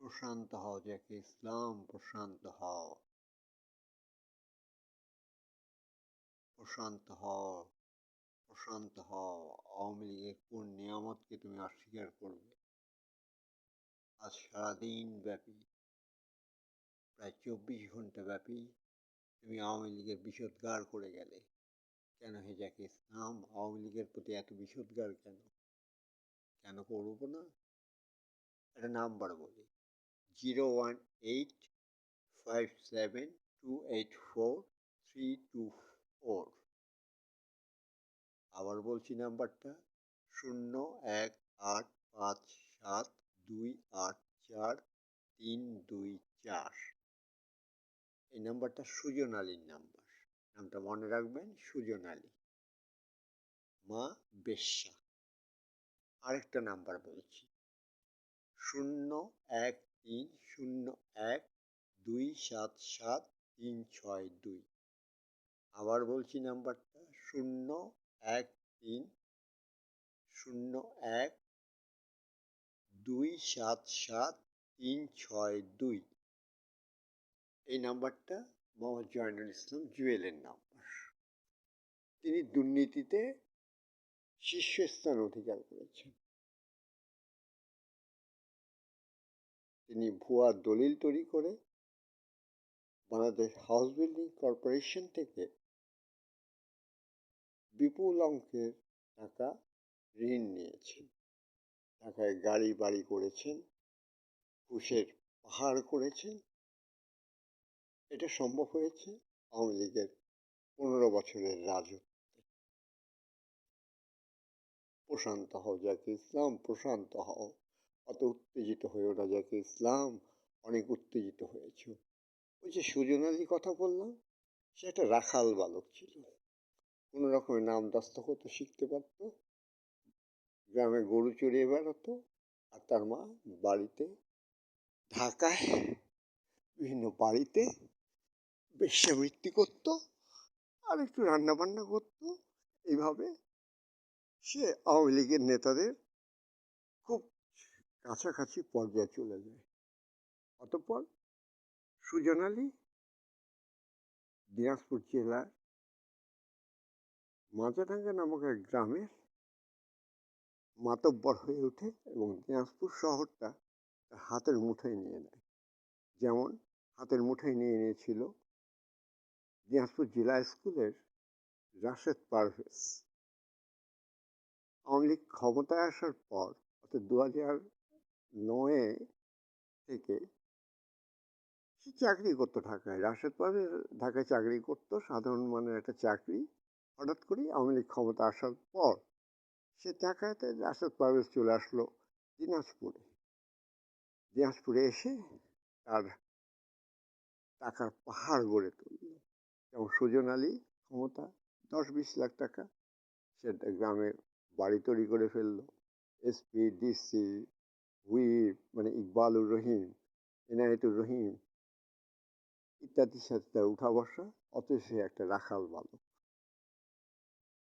প্রশান্ত হও যাকে ইসলাম, প্রশান্ত হও, প্রশান্ত হও, প্রশান্ত হও। আওয়ামী লীগের কোন নিয়ামতকে তুমি অস্বীকার করবে? আজ সারাদিন ব্যাপী, প্রায় 24 ঘন্টা ব্যাপী তুমি আওয়ামী লীগের বিষোদ্গার করে গেলে। কেন হে যাকে ইসলাম, আওয়ামী লীগের প্রতি এত বিষোদ্গার কেন? কেন করব না? একটা নাম্বার বলি, 01857284324। আবার বলছি নাম্বারটা, 018557284324। এই নাম্বারটা সুজন আলীর নাম্বার। নামটা মনে রাখবেন, সুজন আলী, মা বেশ্যা। আরেকটা নাম্বার বলছি, 01301277362। আবার বলছি নাম্বারটা, 01301277362। এই নাম্বারটা মোহাম্মদ জয়নুল ইসলাম জুয়েলের নাম্বার। তিনি দুর্নীতিতে শীর্ষস্থান অধিকার করেছেন। তিনি ভুয়া দলিল তৈরি করে বাংলাদেশ হাউস বিল্ডিং কর্পোরেশন থেকে বিপুল অঙ্কের টাকা ঋণ নিয়েছেন। ঢাকায় গাড়ি বাড়ি করেছেন, ঘুষের পাহাড় করেছেন। এটা সম্ভব হয়েছে আওয়ামী লীগের 15 বছরের রাজত্বে। প্রশান্ত হও যাকে ইসলাম, প্রশান্ত হও। অত উত্তেজিত হয়েও না যাকে ইসলাম, অনেক উত্তেজিত হয়েছ। ওই যে সুজন আলীর কথা বললাম, সে একটা রাখাল বালক ছিল। কোনো রকমের নাম দস্তখত শিখতে পারত, গ্রামে গরু চড়িয়ে বেড়াতো, আর তার মা বাড়িতে, ঢাকায় বিভিন্ন বাড়িতে বেশ্যাবৃত্তি করতো আর একটু রান্না বান্না করতো। এইভাবে সে আওয়ামী লীগের নেতাদের খুব কাছাকাছি পর্যায়ে চলে যায়। অতঃপর সুজন আলী দিনাজপুর জেলার মাজাডাঙ্গা নামক এক গ্রামের মাতব্বর হয়ে ওঠে এবং দিনাজপুর শহরটা তার হাতের মুঠোয় নিয়ে নেয়। যেমন হাতের মুঠোয় নিয়ে নিয়েছিল দিনাজপুর জেলা স্কুলের রাশেদ পারভেজ। আওয়ামী লীগ ক্ষমতায় আসার পর, অর্থাৎ 2009 থেকে সে চাকরি করতো ঢাকায়। রাশেদ পারভেজ ঢাকায় চাকরি করতো, সাধারণ মানের একটা চাকরি। হঠাৎ করেই আওয়ামী লীগ ক্ষমতা আসার পর সে ঢাকাতে রাশেদ পারভেজ চলে আসলো দিনাজপুরে। দিনাজপুরে এসে তার টাকার পাহাড় গড়ে তুলল। যেমন সুজন আলী ক্ষমতা, 10-20 লাখ টাকা সে গ্রামে বাড়ি তৈরি করে ফেললো। এসপি, ডিসি, হুইপ মানে ইকবালুর রহিম, এনায়েতুর রহিম ইত্যাদির সাথে তার উঠা বসা, অথচ সে একটা রাখাল বালক।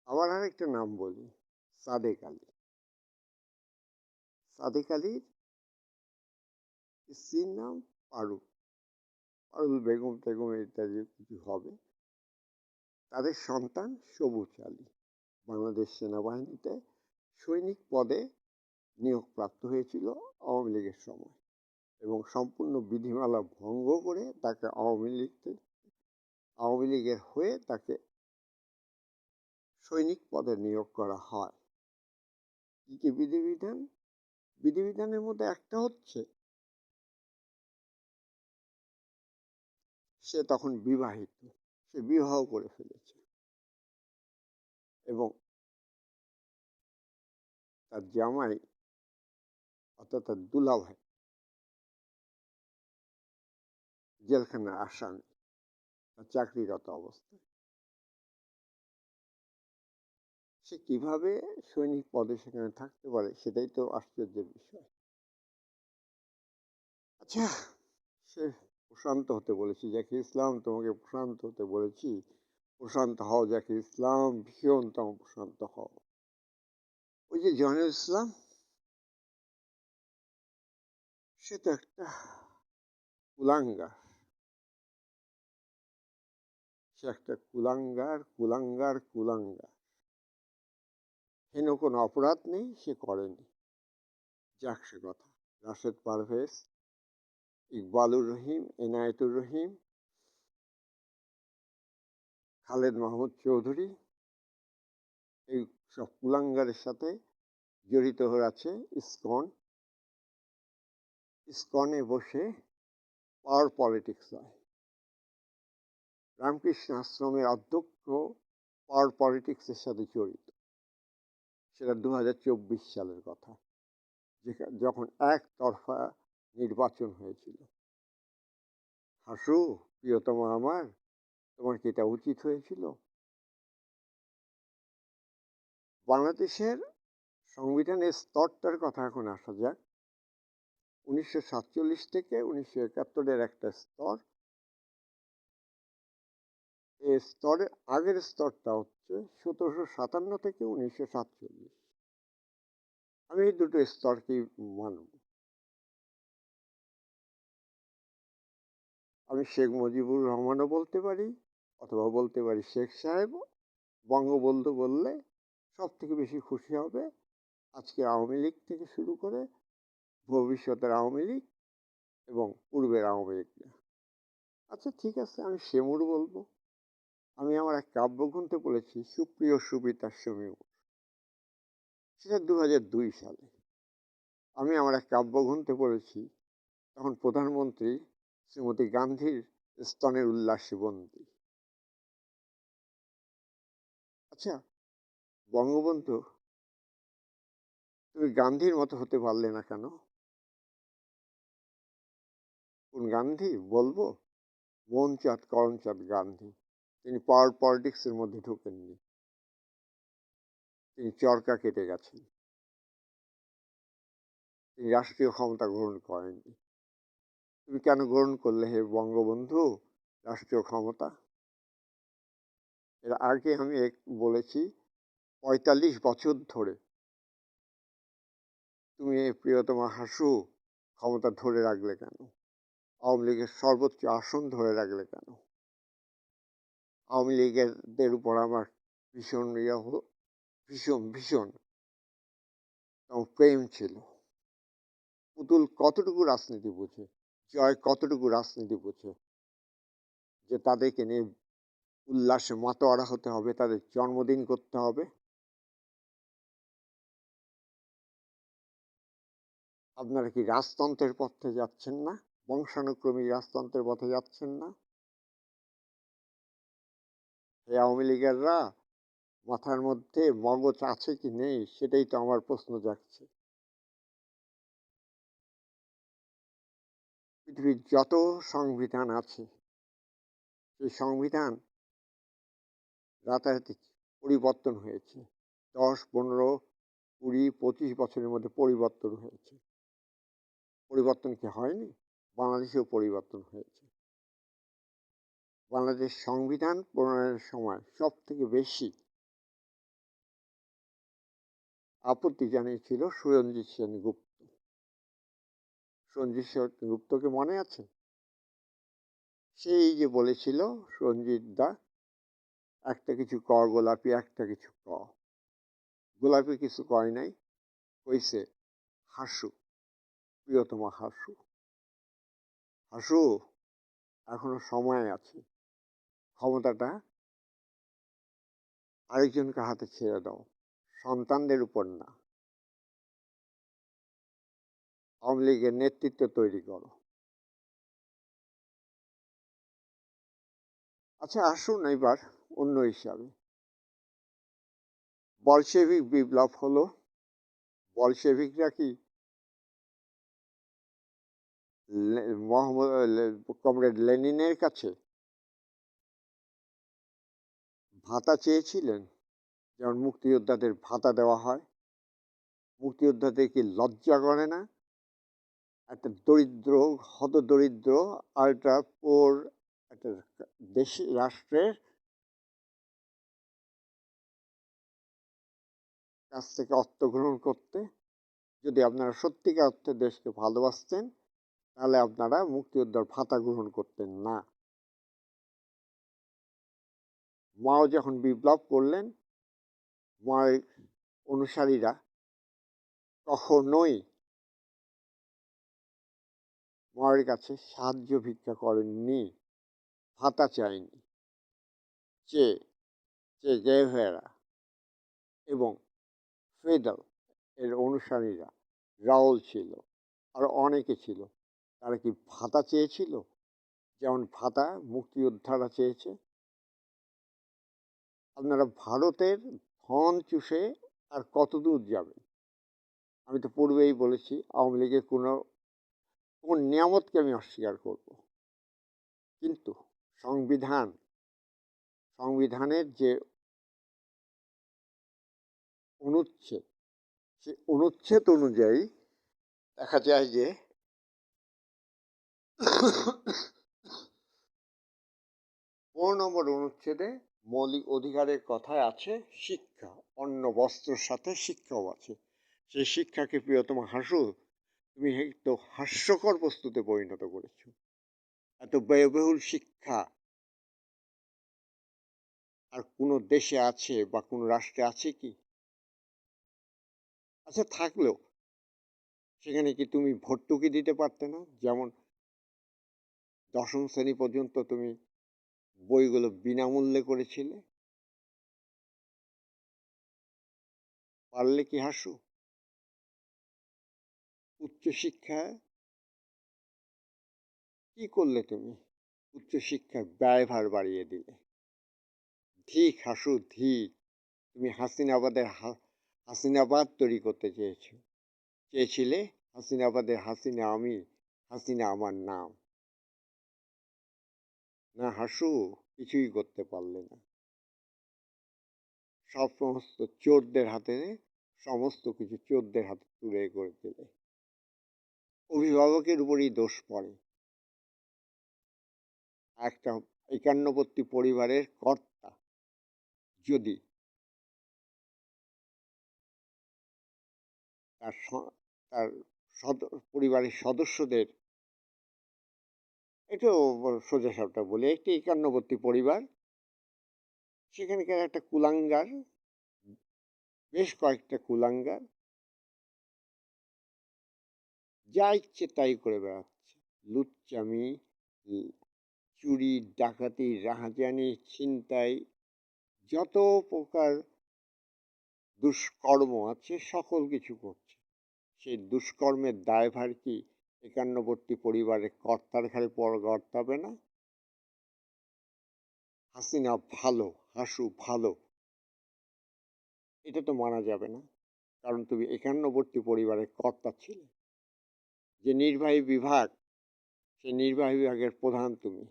আবার আরেকটা নাম বলি, সাদেক আলী। সাদেক আলীর স্ত্রীর নাম পারুল, পারুল বেগম টেগম ইত্যাদি কিছু হবে। তাদের সন্তান সবুজ আলী বাংলাদেশ সেনাবাহিনীতে সৈনিক পদে নিয়োগপ্রাপ্ত হয়েছিল আওয়ামী লীগের সময়, এবং সম্পূর্ণ বিধিমালা ভঙ্গ করে তাকে আওয়ামী লীগের হয়ে তাকে সৈনিক পদে নিয়োগ করা হয়। কি কি বিধিবিধান? বিধিবিধানের মধ্যে একটা হচ্ছে, সে তখন বিবাহিত, সে বিবাহ করে ফেলেছে এবং তার জামাই অর্থাৎ তার দুলাভাই জেলখানার আসামি, তার চাকরিরত অবস্থায়। সে কিভাবে সৈনিক পদে সেখানে থাকতে পারে, সেটাই তো আশ্চর্যের বিষয়। আচ্ছা, সে প্রশান্ত হতে বলেছি যাকে ইসলাম, তোমাকে প্রশান্ত হতে বলেছি, প্রশান্ত হও যাকে ইসলাম, ভীষণতম প্রশান্ত হও। ওই যে জয়নুল ইসলাম, সে তো একটা কুলাঙ্গার। সে একটা কুলাঙ্গার, কুলাঙ্গার, কুলাঙ্গার। হেন কোনো অপরাধ নেই সে করেনি। যাক সে কথা। রাশেদ পারভেজ, ইকবালুর রহিম, এনায়েতুর রহিম, খালেদ মাহমুদ চৌধুরী, এই সব কুলাঙ্গারের সাথে জড়িত হয়ে আছে ইসকন। ইসকনে বসে পাওয়ার পলিটিক্স হয়। রামকৃষ্ণ আশ্রমের অধ্যক্ষ পাওয়ার পলিটিক্সের সাথে জড়িত। সেটা 2024 সালের কথা, যখন একতরফা নির্বাচন হয়েছিল। হাসু, প্রিয়তমা আমার, তোমার কি এটা উচিত হয়েছিল? বাংলাদেশের সংবিধানের স্তরটার কথা এখন আসা যাক। 1947 থেকে 1971 একটা স্তর। এই স্তরের আগের স্তরটা হচ্ছে 1757 থেকে 1947। আমি এই দুটো স্তরকেই মানব। আমি শেখ মুজিবুর রহমানও বলতে পারি, অথবা বলতে পারি শেখ সাহেব। বঙ্গবন্ধু বললে সব থেকে বেশি খুশি হবে আজকে আওয়ামী লীগ থেকে শুরু করে ভবিষ্যতের আওয়ামী লীগ এবং পূর্বের আওয়ামী লীগ। আচ্ছা ঠিক আছে, আমি শেমুর বলবো। আমি আমার এক কাব্যগ্রন্থে বলেছি সুপ্রিয় সুবিতা সমীর। সেটা 2002 সালে। আমি আমার এক কাব্যগ্রন্থে পড়েছি তখন প্রধানমন্ত্রী শ্রীমতী গান্ধীর স্তনের উল্লাসে বন্দী। আচ্ছা বঙ্গবন্ধু, তুমি গান্ধীর মতো হতে পারলে না কেন? কোন গান্ধী বলবো? মোহনচাঁদ করমচাঁদ গান্ধী। তিনি পাওয়ার পলিটিক্সের মধ্যে ঢুকেননি, তিনি চরকা কেটে গেছেন, তিনি রাষ্ট্রীয় ক্ষমতা গ্রহণ করেননি। তুমি কেন গ্রহণ করলে হে বঙ্গবন্ধু রাষ্ট্রীয় ক্ষমতা? এর আগে আমি বলেছি 45 বছর ধরে তুমি এই প্রিয়তমা হাসু ক্ষমতা ধরে রাখলে কেন? আওয়ামী লীগের সর্বোচ্চ আসন ধরে রাখলে কেন? আওয়ামী লীগের উপর আমার ভীষণ ভীষণ ভীষণ প্রেম ছিল। পুতুল কতটুকু রাজনীতি বুঝে, জয় কতটুকু রাজনীতি বুঝে, যে তাদেরকে নিয়ে উল্লাসে মাতোয়ারা হতে হবে, তাদের জন্মদিন করতে হবে। আপনারা কি রাজতন্ত্রের পথে যাচ্ছেন না? বংশানুক্রমিক রাজতন্ত্রের পথে যাচ্ছেন না? এই আওয়ামী লীগেররা মাথার মধ্যে মগজ আছে কি নেই সেটাই তো আমার প্রশ্ন জাগছে। পৃথিবীর যত সংবিধান আছে সেই সংবিধান রাতারাতি পরিবর্তন হয়েছে। 10, 15, 20, 25 বছরের মধ্যে পরিবর্তন হয়েছে। পরিবর্তন কি হয়নি? বাংলাদেশেও পরিবর্তন হয়েছে। বাংলাদেশ সংবিধান প্রণয়নের সময় সব থেকে বেশি আপত্তি জানিয়েছিল সুরঞ্জিত সেনগুপ্ত। সুরঞ্জিত সেনগুপ্তকে মনে আছে? সেই যে বলেছিল সঞ্জিত দা একটা কিছু ক গোলাপি, একটা কিছু ক। গোলাপি কিছু কয় নাই, কইছে হাসু, প্রিয়তমা হাসু। হাসু, এখনো সময় আছে, ক্ষমতাটা আরেকজনকে হাতে ছেড়ে দাও, সন্তানদের উপর না। আওয়ামী লীগের নেতৃত্ব তৈরি করো। আচ্ছা আসুন এবার অন্য হিসাবে। বলশেভিক বিপ্লব হলো, বলশেভিকরা কি কমরেড লেনিনের কাছে ভাতা চেয়েছিলেন? যেমন মুক্তিযোদ্ধাদের ভাতা দেওয়া হয়। মুক্তিযোদ্ধাদের কি লজ্জা করে না? একটা দরিদ্র, হতদরিদ্র, আল্ট্রা পোর একটা রাষ্ট্রের কাছ থেকে অর্থ গ্রহণ করতে? যদি আপনারা সত্যিকার অর্থে দেশকে ভালোবাসতেন তাহলে আপনারা মুক্তিযোদ্ধার ভাতা গ্রহণ করতেন না। মাও যখন বিপ্লব করলেন, মায়ের অনুসারীরা কখনোই মায়ের কাছে সাহায্য ভিক্ষা করেননি, ভাতা চায়নি। চে গেভারা এবং ফিদেল এর অনুসারীরা, রাউল ছিল, আর অনেকে ছিল, তারা কি ভাতা চেয়েছিল যেমন ভাতা মুক্তিযোদ্ধারা চেয়েছে? আপনারা ভারতের ধন চুষে আর কত দূর যাবেন? আমি তো পূর্বেই বলেছি, আওয়ামী লীগের কোন নিয়ামতকে আমি অস্বীকার করব, কিন্তু সংবিধানের যে অনুচ্ছেদ, সে অনুচ্ছেদ অনুযায়ী দেখা যায় যে ১৫ নম্বর অনুচ্ছেদে মৌলিক অধিকারের কথায় আছে শিক্ষা, অন্ন বস্ত্রের সাথে শিক্ষাও আছে। সেই শিক্ষাকে প্রিয়তম হাসু, তুমি তো হাস্যকর বস্তুতে পরিণত করেছ। এত ব্যয়বহুল শিক্ষা আর কোনো দেশে আছে বা কোনো রাষ্ট্রে আছে কি? আচ্ছা, থাকলেও সেখানে কি তুমি ভর্তুকি দিতে পারতে না? যেমন ১০ম শ্রেণী পর্যন্ত তুমি বইগুলো বিনামূল্যে করেছিলে, পারলে কি হাসু? উচ্চশিক্ষায় কি করলে তুমি? উচ্চশিক্ষার ব্যয়ভার বাড়িয়ে দিলে। ঠিক হাসু, ঠিক। তুমি হাসিনাবাদ তৈরি করতে চেয়েছিলে। হাসিনাবাদের হাসিনা আমি, হাসিনা আমার নাম। না হাসু, কিছুই করতে পারলে না। সমস্ত চোরদের হাতে, সমস্ত কিছু চোরদের হাতে তুলে করে দিলে। অভিভাবকের উপরই দোষ পড়ে। একটা একান্নবর্তী পরিবারের কর্তা যদি তার পরিবারের সদস্যদের, একটু সোজা সাপটা বলি, একটি একান্নবর্তী পরিবার, সেখানকার একটা কুলাঙ্গার, বেশ কয়েকটা কুলাঙ্গার যা ইচ্ছে তাই করে বেড়াচ্ছে। লুচ্চামি, চুরি, ডাকাতি, রাহাজানি, ছিনতাই, যত প্রকার দুষ্কর্ম আছে সকল কিছু করছে। সেই দুষ্কর্মের দায়ভার কি একান্নবর্তী পরিবারের কর্তার ঘাড়ে বর্তাবে না? হাসিনা ভালো, হাসু ভালো, এটা তো মানা যাবে না, কারণ তুমি একান্নবর্তী পরিবারের কর্তা ছিলে। যে নির্বাহী বিভাগ, সেই নির্বাহী বিভাগের প্রধান তুমি,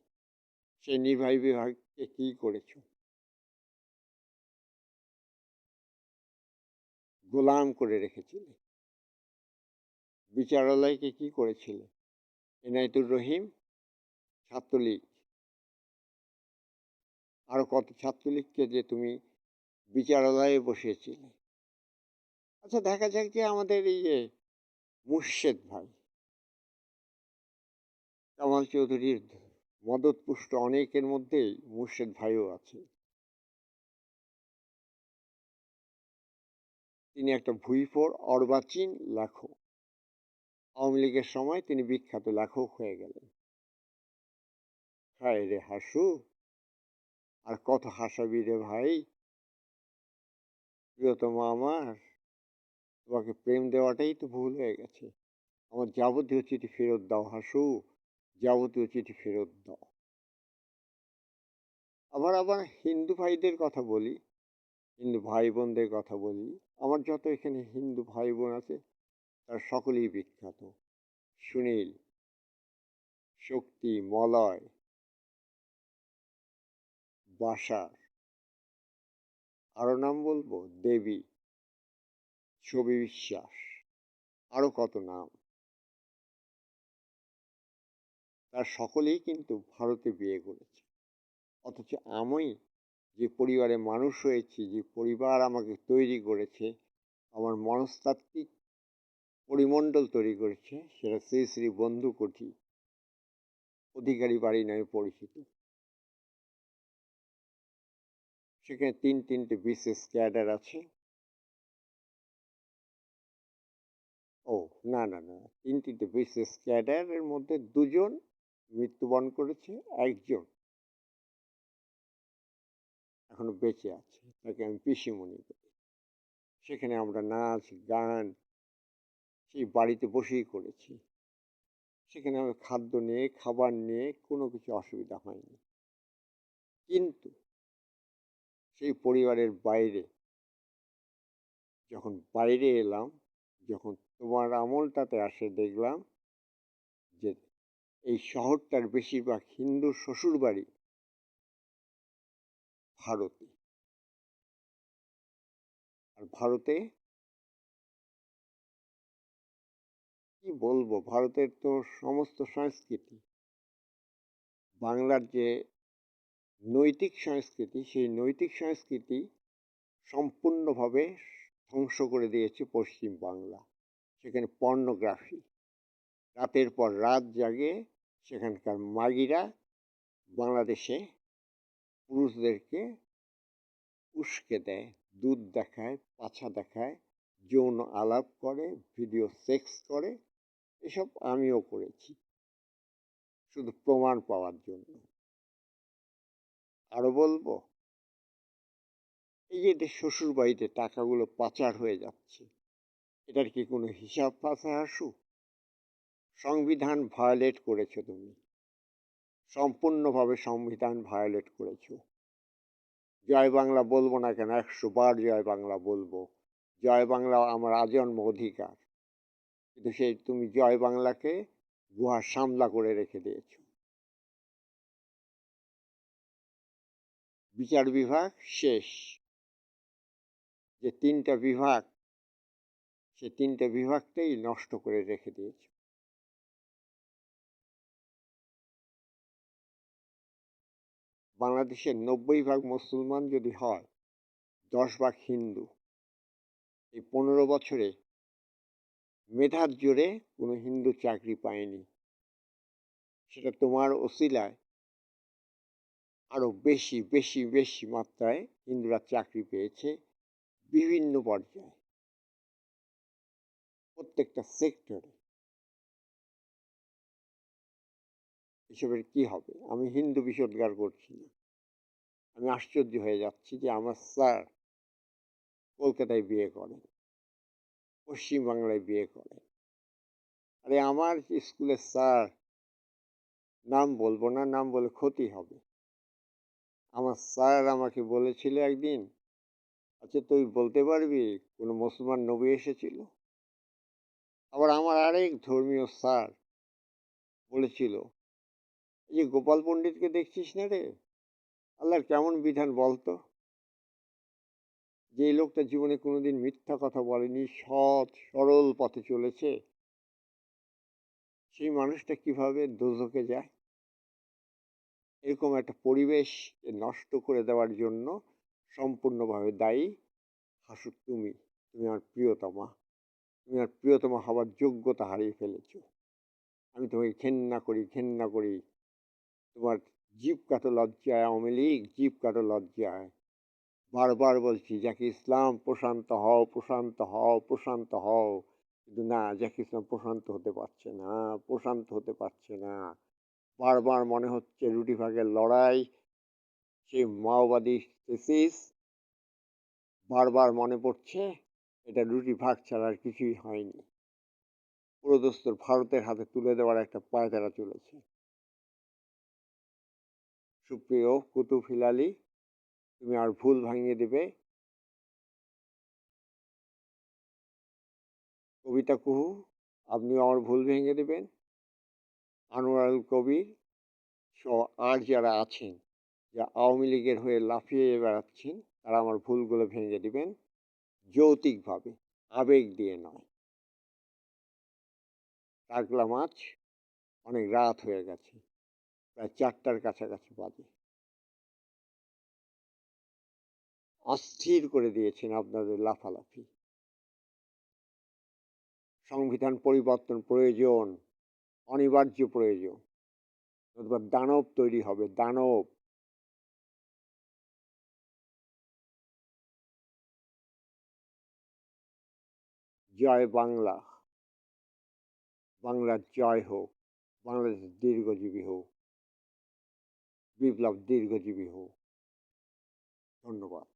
সেই নির্বাহী বিভাগকে কি করেছো? গোলাম করে রেখেছিলে। বিচারালয়কে কি করেছিলে? এনায়েতুর রহিম, ছাত্রলীগ, আরো কত ছাত্রলীগকে যে তুমি বিচারালয়ে বসিয়েছিলে। আচ্ছা, দেখা যাক যে আমাদের এই যে মুর্শেদ ভাই, কামাল চৌধুরীর মদতপুষ্ট অনেকের মধ্যেই মুর্শেদ ভাইও আছে। তিনি একটা ভুইফোর অর্বাচীন লেখক। আওয়ামী লীগের সময় তিনি বিখ্যাত লেখক হয়ে গেলেন। হায় রে হাসু, আর কত হাসাবি রে ভাই? প্রিয়তম আমার, তোমাকে প্রেম দেওয়াটাই তো ভুল হয়ে গেছে। আমার যাবতীয় চিঠি ফেরত দাও হাসু, যাবতীয় চিঠি ফেরত দাও। আবার হিন্দু ভাইদের কথা বলি, হিন্দু ভাই বোনদের কথা বলি। আমার যত এখানে হিন্দু ভাই বোন আছে, তার সকলেই বিখ্যাত। সুনীল, শক্তি, মলয়, বাসার, আরো নাম বলবো, দেবী, ছবি বিশ্বাস, আরো কত নাম। তার সকলেই কিন্তু ভারতে বিয়ে করেছে। অথচ আমি যে পরিবারে মানুষ হয়েছি, যে পরিবার আমাকে তৈরি করেছে, আমার মনস্তাত্ত্বিক পরিমণ্ডল তৈরি করেছে, সেটা শ্রী শ্রী বন্ধু কুঠি, অধিকারী বাড়ি নামে পরিচিত। সেখানে তিনটে বিশেষ ক্যাডার আছে। ও না না না, তিনটে বিশেষ ক্যাডারের মধ্যে দুজন মৃত্যুবরণ করেছে, একজন এখনো বেঁচে আছে, তাকে আমি পিসিমণি করি। সেখানে আমরা নাচ গান সেই বাড়িতে বসেই করেছি। সেখানে আমার খাদ্য নিয়ে, খাবার নিয়ে কোনো কিছু অসুবিধা হয়নি। কিন্তু সেই পরিবারের বাইরে যখন বাইরে এলাম, যখন তোমার আমলটাতে আসে, দেখলাম যে এই শহরটার বেশিরভাগ হিন্দু শ্বশুর বাড়ি ভারতে। আর ভারতে কি বলবো, ভারতের তো সমস্ত সংস্কৃতি, বাংলার যে নৈতিক সংস্কৃতি, সেই নৈতিক সংস্কৃতি সম্পূর্ণভাবে ধ্বংস করে দিয়েছে পশ্চিম বাংলা। সেখানে পর্নোগ্রাফি, রাতের পর রাত জাগে সেখানকার মাগিরা বাংলাদেশে পুরুষদেরকে উস্কে দেয়, দুধ দেখায়, পাছা দেখায়, যৌন আলাপ করে, ভিডিও সেক্স করে। এসব আমিও করেছি, শুধু প্রমাণ পাওয়ার জন্য। আরো বলবো, এই যে এদের শ্বশুর বাড়িতে টাকাগুলো পাচার হয়ে যাচ্ছে, এটার কি কোনো হিসাব পাশায় আসু? সংবিধান ভায়োলেট করেছো তুমি, সম্পূর্ণভাবে সংবিধান ভায়োলেট করেছো। জয় বাংলা বলবো না কেন, 100 বার জয় বাংলা বলবো। জয় বাংলা আমার আজন্ম অধিকার, কিন্তু সেই তুমি জয় বাংলাকে গুহা সামলা করে রেখে দিয়েছ। বিচার বিভাগ শেষ, যে 3টা বিভাগ, সে 3টে বিভাগকেই নষ্ট করে রেখে দিয়েছে। বাংলাদেশের 90% মুসলমান যদি হয়, 10% হিন্দু। এই 15 বছরে মেধার জোরে কোনো হিন্দু চাকরি পায়নি। সেটা তোমার ওসিলায় আরো বেশি বেশি বেশি মাত্রায় হিন্দুরা চাকরি পেয়েছে বিভিন্ন পর্যায়ে, প্রত্যেকটা সেক্টরে। এসবের কি হবে? আমি হিন্দু বিষোদ্গার করছি না, আমি আশ্চর্য হয়ে যাচ্ছি যে আমার স্যার কলকাতায় বিয়ে করেন, পশ্চিমবাংলায় বিয়ে করেন। আরে আমার স্কুলের স্যার, নাম বলবো না, নাম বলে ক্ষতি হবে, আমার স্যার আমাকে বলেছিল একদিন, আচ্ছা তুই বলতে পারবি কোনো মুসলমান নবী এসেছিল? আবার আমার আরেক ধর্মীয় স্যার বলেছিল, এই যে গোপাল পণ্ডিতকে দেখছিস না রে, আল্লাহর কেমন বিধান বলতো, যে লোকটা জীবনে কোনোদিন মিথ্যা কথা বলেনি, সৎ সরল পথে চলেছে, সেই মানুষটা কিভাবে দোজখে যায়? এরকম একটা পরিবেশ নষ্ট করে দেওয়ার জন্য সম্পূর্ণভাবে দায়ী হাসুদ তুমি। তুমি আমার প্রিয়তমা, তুমি আমার প্রিয়তমা হবার যোগ্যতা হারিয়ে ফেলেছ। আমি তোমাকে ঘেন্না করি, ঘেন্না করি। তোমার জিভ কাটো লজ্জায়, আওয়ামী লীগ জিভ কাটো লজ্জায়। বারবার বলছি জাকির ইসলাম প্রশান্ত হও, প্রশান্ত হও, প্রশান্ত হও, কিন্তু না, জাকির ইসলাম প্রশান্ত হতে পারছে না, প্রশান্ত হতে পারছে না। বারবার মনে হচ্ছে রুটি ভাগের লড়াই, সেই মাওবাদী থিসিস, বারবার মনে পড়ছে এটা রুটি ভাগ ছাড়া আর কিছুই হয়নি। পুরোদস্তুর ভারতের হাতে তুলে দেওয়ার একটা পায়তারা চলেছে। সুপ্রিয় কুতুব হিলালি, তুমি আর ভুল ভাঙিয়ে দেবে। কবিতা কুহু, আপনিও আমার ভুল ভেঙে দেবেন। আনোয়ারুল কবির সহ আর যারা আছেন, যা আওয়ামী লীগের হয়ে লাফিয়ে বেড়াচ্ছেন, তারা আমার ভুলগুলো ভেঙে দিবেন, যৌতিকভাবে, আবেগ দিয়ে নয়। টাকলা মাছ, অনেক রাত হয়ে গেছে, প্রায় 4টার কাছাকাছি বাজে। অস্থির করে দিয়েছেন আপনাদের লাফালাফি। সংবিধান পরিবর্তন প্রয়োজন, অনিবার্য প্রয়োজন। নতুবা দানব তৈরি হবে, দানব। জয় বাংলা, বাংলার জয় হোক, বাংলাদেশ দীর্ঘজীবী হোক, বিপ্লব দীর্ঘজীবী হোক। ধন্যবাদ।